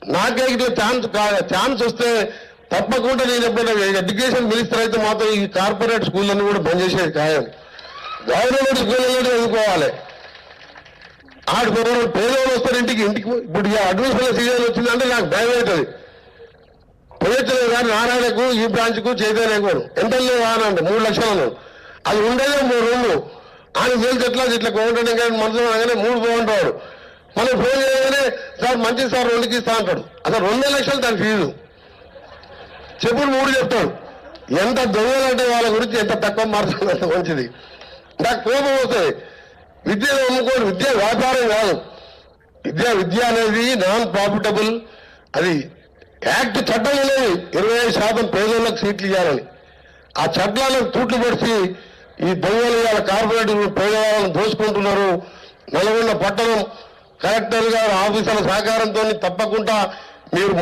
నాకే ఇట్లా ఛాన్స్ వస్తే తప్పకుండా నేను ఎప్పుడైనా ఎడ్యుకేషన్ మినిస్టర్ అయితే మాత్రం ఈ కార్పొరేట్ స్కూళ్ళన్నీ కూడా బంద్ చేసేది ఖాయం. గవర్నమెంట్ స్కూళ్ళలో చదువుకోవాలి. ఆడు పేదవాళ్ళు వస్తారు ఇంటికి ఇప్పుడు అడ్మిషన్ సీజన్ వచ్చిందంటే నాకు భయం అవుతుంది. పోయొచ్చలేదు కానీ నారాయణకు ఈ బ్రాంచ్కు చైతన్యకు ఎంత వానండి 3 లక్షలు అది ఉండేదే 3 రూమ్లు. ఆయన వేలు ఇట్లా కోమంటాడు కానీ మనసులో అనగానే 3 బాగుంటాడు. మనం ఫోన్ చేయగానే సార్ మంచి సార్ 2కి ఇస్తా అంటాడు. అసలు 2 లక్షలు దాని ఫీజు చెప్పుడు 3 చెప్తాడు. ఎంత దొంగలంటే వాళ్ళ గురించి ఎంత తక్కువ మారుతుంది అంత మంచిది. నాకు కోపం వస్తుంది. విద్యను అమ్ముకోని విద్య వ్యాపారం కాదు. విద్య అనేది నాన్ ప్రాఫిటబుల్. అది యాక్ట్ చట్టం అనేది 25% పేదోళ్ళకి సీట్లు ఇవ్వాలని. ఆ చట్టాలకు తూట్లు పడిచి ఈ దొంగలు ఇవాళ కార్పొరేట్ పేదవాళ్ళను దోచుకుంటున్నారు. నల్గొండ పట్టణం కలెక్టర్ గారు ఆఫీసర్ల సహకారంతో తప్పకుండా మీరు